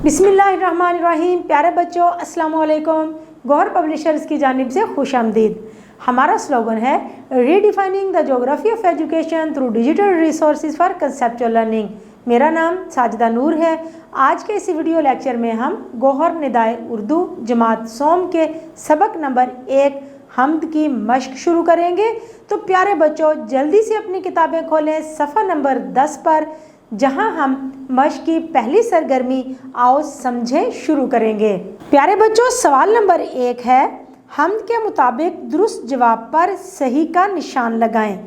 बिस्मिल्लाहिर्रहमानिर्रहीम। प्यारे बच्चों, अस्सलाम वालेकुम। गौहर पब्लिशर्स की जानिब से खुश आमदीद। हमारा स्लोगन है redefining the geography of education through digital resources for conceptual learning. मेरा नाम साजिदा नूर है। आज के इस वीडियो लेक्चर में हम गौहर निदाए उर्दू जमात सोम के सबक नंबर 1 हम्द की मश्क शुरू करेंगे। तो प्यारे बच्चों, जल्दी से अपनी किताबें खोलें सफ़ा नंबर 10 पर, जहां हम मश्क की पहली सरगर्मी आओ समझें शुरू करेंगे। प्यारे बच्चों, सवाल नंबर 1 है, हम्द के मुताबिक दुरुस्त जवाब पर सही का निशान लगाएं।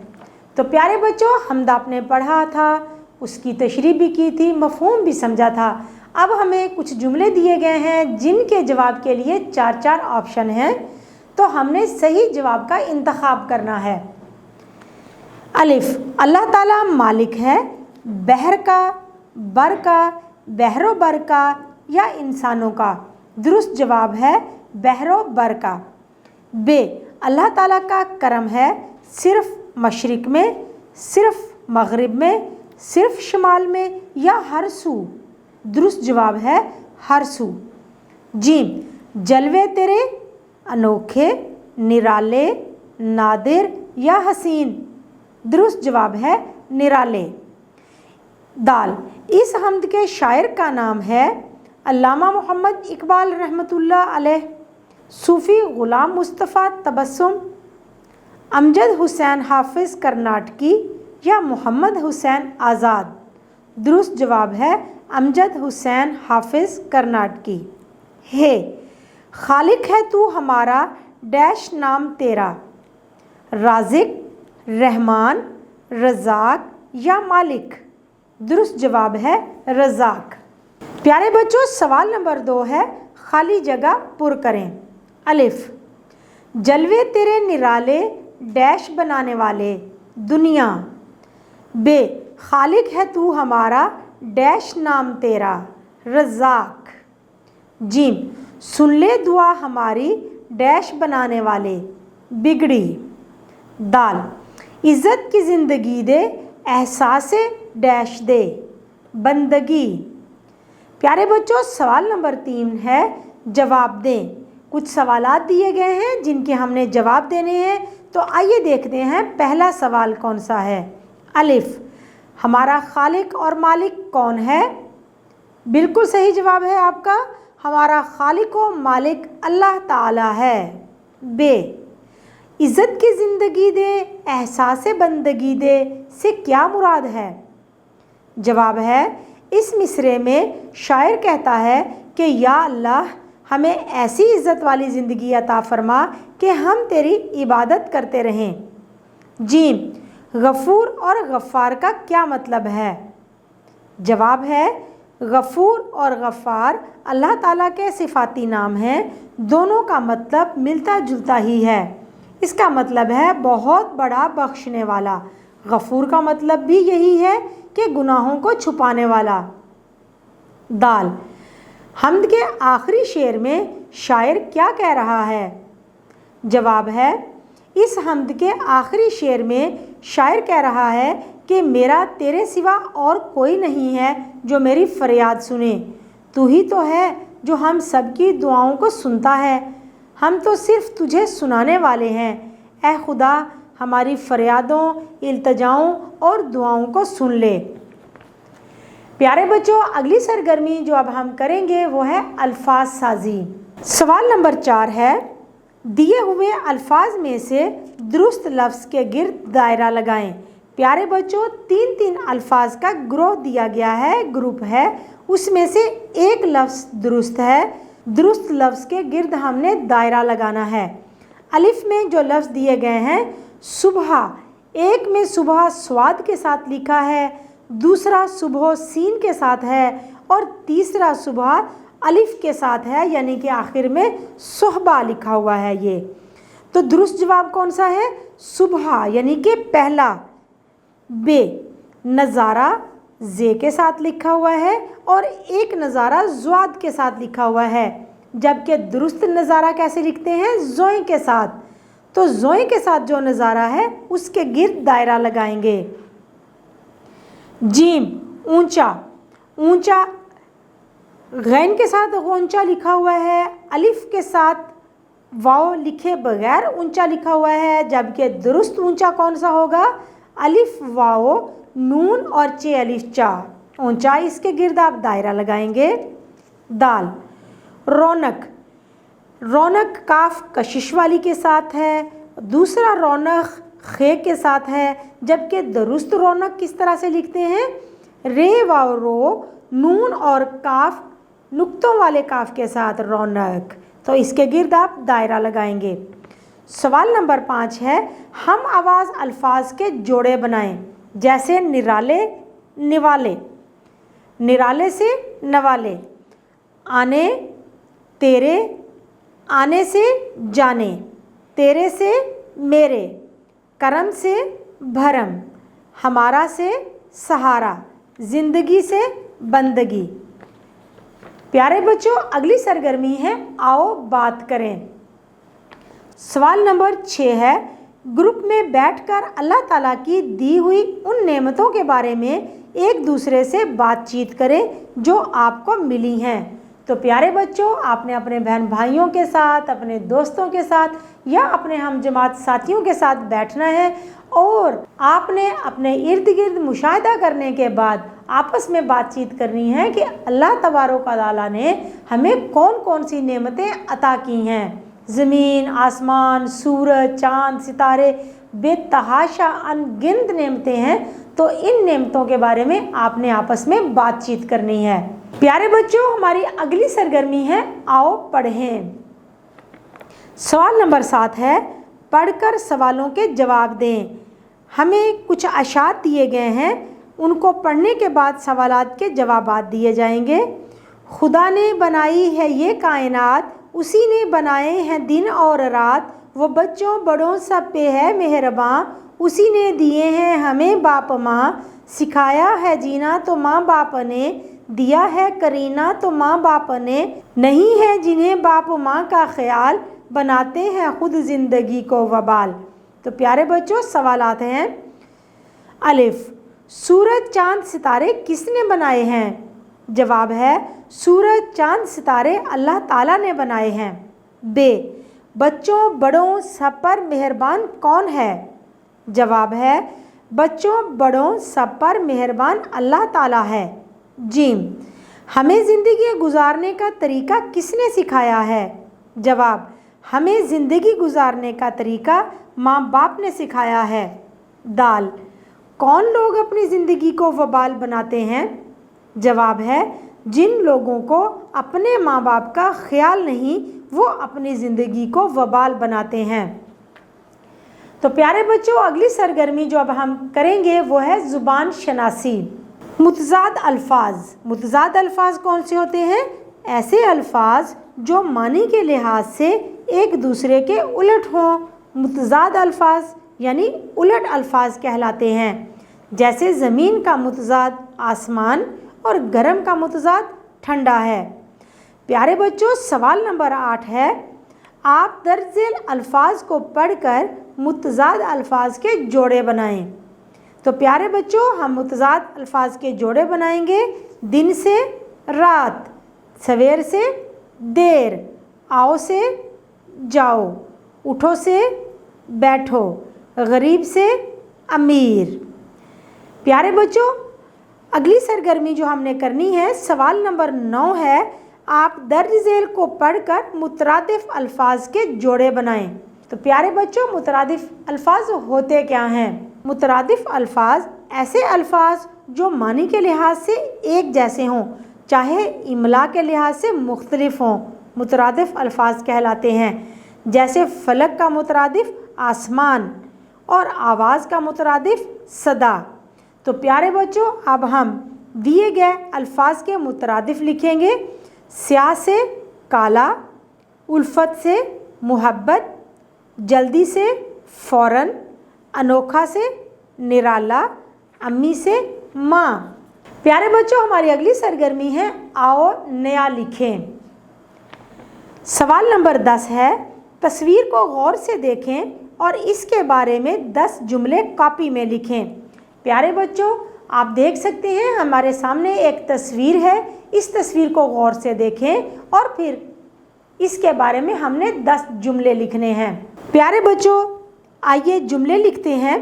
तो प्यारे बच्चों, हम्द आपने पढ़ा था, उसकी तशरीह भी की थी, मफ़हूम भी समझा था। अब हमें कुछ जुमले दिए गए हैं जिनके जवाब के लिए 4 ऑप्शन हैं, तो हमने सही जवाब का इंतखाब करना है। अलिफ, अल्लाह ताला मालिक है बहर का, बर का, बहरो बर का या इंसानों का। दुरुस्त जवाब है बहरो बर का। बे, अल्लाह ताला का करम है सिर्फ मशरिक में, सिर्फ मगरिब में, सिर्फ शुमाल में या हर सू। दुरुस्त जवाब है हर सू। जीम, जलवे तेरे अनोखे, निराले, नादिर या हसीन। दुरुस्त जवाब है निराले। दाल, इस हम्द के शायर का नाम है अल्लामा मोहम्मद इकबाल रहमतुल्लाह अलैह, सूफ़ी ग़ुलाम मुस्तफ़ा तबस्सुम, अमजद हुसैन हाफिज़ कर्नाटकी या मोहम्मद हुसैन आज़ाद। दुरुस्त जवाब है अमजद हुसैन हाफिज़ कर्नाटकी। है, खालिक है तू हमारा डैश नाम तेरा। राज़िक, रहमान, रज़ाक या मालिक। दुरुस्त जवाब है रज़ाक। प्यारे बच्चों, सवाल नंबर 2 है, खाली जगह पुर करें। अलिफ, जलवे तेरे निराले डैश बनाने वाले दुनिया। बे, खालिक है तू हमारा डैश नाम तेरा रज़ाक। जीम, सुन ले दुआ हमारी डैश बनाने वाले बिगड़ी। दाल, इज़्ज़त की ज़िंदगी दे एहसासे डैश दे बंदगी। प्यारे बच्चों, सवाल नंबर 3 है, जवाब दें। कुछ सवालात दिए गए हैं जिनके हमने जवाब देने हैं, तो आइए देखते हैं पहला सवाल कौन सा है। अलिफ, हमारा खालिक और मालिक कौन है? बिल्कुल सही जवाब है आपका, हमारा खालिक और मालिक अल्लाह ताला है। बे, इज़्ज़त की ज़िंदगी दे एहसास बंदगी दे से क्या मुराद है? जवाब है, इस मिसरे में शायर कहता है कि या अल्लाह, हमें ऐसी इज़्ज़त वाली ज़िंदगी अता फरमा कि हम तेरी इबादत करते रहें। जीम, गफ़ूर और गफ़ार का क्या मतलब है? जवाब है, गफ़ूर और गफ़ार अल्लाह ताला के सिफ़ाती नाम हैं, दोनों का मतलब मिलता जुलता ही है। इसका मतलब है बहुत बड़ा बख्शने वाला। गफ़ूर का मतलब भी यही है कि गुनाहों को छुपाने वाला। दाल, हम्द के आखिरी शेर में शायर क्या कह रहा है? जवाब है, इस हम्द के आखिरी शेर में शायर कह रहा है कि मेरा तेरे सिवा और कोई नहीं है जो मेरी फरियाद सुने। तू ही तो है जो हम सबकी दुआओं को सुनता है, हम तो सिर्फ़ तुझे सुनाने वाले हैं। ऐ खुदा, हमारी फरियादों, इल्तिजाओं और दुआओं को सुन ले। प्यारे बच्चों, अगली सरगर्मी जो अब हम करेंगे वो है अल्फाज साजी। सवाल नंबर 4 है, दिए हुए अल्फाज में से दुरुस्त लफ्ज़ के गिर्द दायरा लगाएं। प्यारे बच्चों, 3 अल्फाज का ग्रोह दिया गया है, ग्रुप है, उसमें से एक लफ्ज़ दुरुस्त है। दुरुस्त लफ्ज़ के गिर्द हमने दायरा लगाना है। अलिफ में जो लफ्ज़ दिए गए हैं, सुबह, एक में सुबह स्वाद के साथ लिखा है, दूसरा सुबह सीन के साथ है और तीसरा सुबह अलिफ के साथ है, यानी कि आखिर में सुहबा लिखा हुआ है ये। तो दुरुस्त जवाब कौन सा है? सुबह, यानी कि पहला। बे, नज़ारा जे के साथ लिखा हुआ है और एक नज़ारा ज़्वाद के साथ लिखा हुआ है, जबकि दुरुस्त नज़ारा कैसे लिखते हैं? ज़ोए के साथ। तो ज़ोए के साथ जो नज़ारा है उसके गिर्द दायरा लगाएंगे। जीम, ऊंचा, ऊंचा गैन के साथ ऊंचा लिखा हुआ है, अलिफ के साथ वाव लिखे बगैर ऊंचा लिखा हुआ है, जबकि दुरुस्त ऊंचा कौन सा होगा? अलिफ वाव नून और चे अलिफ चा। ऊंचा इसके गिर्द आप दायरा लगाएंगे। दाल। रौनक। रौनक काफ कशिश वाली के साथ है, दूसरा रौनक खे के साथ है, जबकि दुरुस्त रौनक किस तरह से लिखते हैं? रे वाव रो नून और काफ नुक्तों वाले काफ के साथ रौनक। तो इसके गिर्द आप दायरा लगाएंगे। सवाल नंबर 5 है, हम आवाज़ अल्फाज के जोड़े बनाएं, जैसे निराले निवाले, निराले से नवाले, आने तेरे, आने से जाने, तेरे से मेरे, करम से भरम, हमारा से सहारा, ज़िंदगी से बंदगी। प्यारे बच्चों, अगली सरगर्मी है आओ बात करें। सवाल नंबर 6 है, ग्रुप में बैठकर अल्लाह ताला की दी हुई उन नेमतों के बारे में एक दूसरे से बातचीत करें जो आपको मिली हैं। तो प्यारे बच्चों, आपने अपने बहन भाइयों के साथ, अपने दोस्तों के साथ या अपने हम जमात साथियों के साथ बैठना है और आपने अपने इर्द गिर्द मुशाहिदा करने के बाद आपस में बातचीत करनी है कि अल्लाह तबारक व तआला ने हमें कौन कौन सी नेमतें अता की हैं। ज़मीन, आसमान, सूरज, चाँद, सितारे, बेतहाशा अनगिनत नेमतें हैं। तो इन नेमतों के बारे में आपने आपस में बातचीत करनी है। प्यारे बच्चों, हमारी अगली सरगर्मी है आओ पढ़ें। सवाल नंबर 7 है, पढ़कर सवालों के जवाब दें। हमें कुछ अशात दिए गए हैं, उनको पढ़ने के बाद सवालात के जवाबात दिए जाएंगे। खुदा ने बनाई है ये कायनात, उसी ने बनाए हैं दिन और रात, वो बच्चों बड़ों सब पे है मेहरबान, उसी ने दिए हैं हमें बाप माँ, सिखाया है जीना तो माँ बाप ने, दिया है करीना तो माँ बाप ने, नहीं है जिन्हें बाप माँ का ख्याल, बनाते हैं खुद ज़िंदगी को वबाल। तो प्यारे बच्चों, सवालात हैं। अलिफ, सूरज चाँद सितारे किसने बनाए हैं? जवाब है सूरज चाँद सितारे अल्लाह ताला ने बनाए हैं। बे, बच्चों बड़ों सब पर मेहरबान कौन है? जवाब है बच्चों बड़ों सब पर मेहरबान अल्लाह ताला है। जीम, हमें ज़िंदगी गुजारने का तरीका किसने सिखाया है? जवाब, हमें ज़िंदगी गुजारने का तरीका माँ बाप ने सिखाया है। दाल, कौन लोग अपनी ज़िंदगी को वबाल बनाते हैं? जवाब है जिन लोगों को अपने माँ बाप का ख्याल नहीं, वो अपनी ज़िंदगी को वबाल बनाते हैं। तो प्यारे बच्चों, अगली सरगर्मी जो अब हम करेंगे वो है ज़ुबान शनासी। मुतज़ाद अल्फाज। मुतज़ाद अल्फाज कौन से होते हैं? ऐसे अल्फाज जो मानी के लिहाज से एक दूसरे के उलट हों, मुतज़ाद अल्फाज यानी उलट अल्फाज कहलाते हैं। जैसे ज़मीन का मुतज़ाद आसमान और गर्म का मुतज़ाद ठंडा है। प्यारे बच्चों, सवाल नंबर 8 है, आप दर्ज अल्फाज को पढ़कर मुतज़ाद अल्फाज के जोड़े बनाएं। तो प्यारे बच्चों, हम मुतज़ाद अल्फाज के जोड़े बनाएंगे। दिन से रात, सवेर से देर, आओ से जाओ, उठो से बैठो, गरीब से अमीर। प्यारे बच्चों, अगली सरगर्मी जो हमने करनी है, सवाल नंबर 9 है, आप दर्ज झेल को पढ़कर मुतरादिफ अल्फाज के जोड़े बनाएं। तो प्यारे बच्चों, मुतरादिफ अल्फाज होते क्या हैं? मुतरादिफ अल्फाज ऐसे अल्फाज जो मानी के लिहाज से एक जैसे हों, चाहे इमला के लिहाज से मुख्तलिफ हों, मुतरादिफ अल्फाज कहलाते हैं। जैसे फलक का मुतरादिफ आसमान और आवाज़ का मुतरादिफ सदा। तो प्यारे बच्चों, अब हम दिए गए अल्फाज के मुतरादिफ लिखेंगे। स्याह से काला, उल्फत से मुहब्बत, जल्दी से फ़ौरन, अनोखा से निराला, अम्मी से माँ। प्यारे बच्चों, हमारी अगली सरगर्मी है आओ नया लिखें। सवाल नंबर 10 है, तस्वीर को गौर से देखें और इसके बारे में 10 जुमले कॉपी में लिखें। प्यारे बच्चों, आप देख सकते हैं हमारे सामने एक तस्वीर है। इस तस्वीर को गौर से देखें और फिर इसके बारे में हमने 10 जुमले लिखने हैं। प्यारे बच्चों, आइए जुमले लिखते हैं।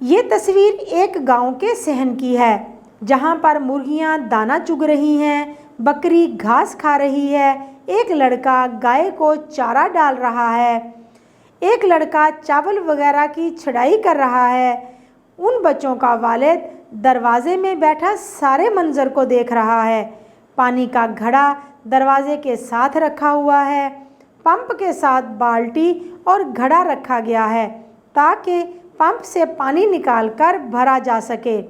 ये तस्वीर एक गांव के सहन की है, जहां पर मुर्गियां दाना चुग रही हैं, बकरी घास खा रही है, एक लड़का गाय को चारा डाल रहा है, एक लड़का चावल वगैरह की छटाई कर रहा है। उन बच्चों का वालिद दरवाजे में बैठा सारे मंजर को देख रहा है। पानी का घड़ा दरवाजे के साथ रखा हुआ है। पंप के साथ बाल्टी और घड़ा रखा गया है ताकि पंप से पानी निकालकर भरा जा सके।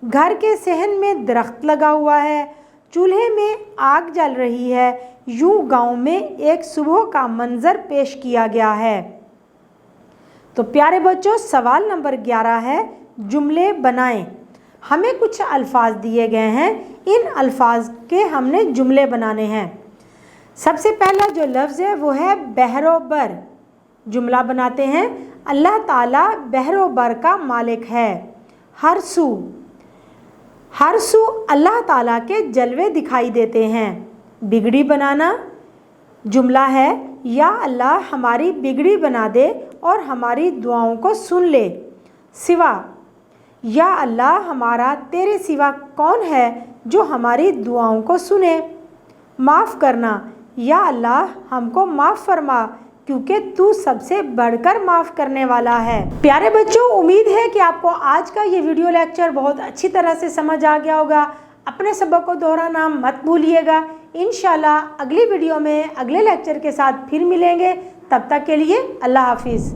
घर के सहन में दरख्त लगा हुआ है, चूल्हे में आग जल रही है। यूं गांव में एक सुबह का मंजर पेश किया गया है। तो प्यारे बच्चों, सवाल नंबर 11 है, जुमले बनाएं। हमें कुछ अल्फाज दिए गए हैं, इन अल्फाज के हमने जुमले बनाने हैं। सबसे पहला जो लफ्ज़ है वो है बहरोबर। जुमला बनाते हैं, अल्लाह ताला बहरोबर का मालिक है। हर सू, हर सू अल्लाह ताला के जलवे दिखाई देते हैं। बिगड़ी बनाना, जुमला है, या अल्लाह हमारी बिगड़ी बना दे और हमारी दुआओं को सुन ले। सिवा, या अल्लाह हमारा तेरे सिवा कौन है जो हमारी दुआओं को सुने। माफ़ करना, या अल्लाह हमको माफ़ फरमा क्योंकि तू सबसे बढ़कर माफ़ करने वाला है। प्यारे बच्चों, उम्मीद है कि आपको आज का ये वीडियो लेक्चर बहुत अच्छी तरह से समझ आ गया होगा। अपने सबक को दोहराना मत भूलिएगा। इंशाल्लाह अगली वीडियो में अगले लेक्चर के साथ फिर मिलेंगे। तब तक के लिए अल्लाह हाफिज़।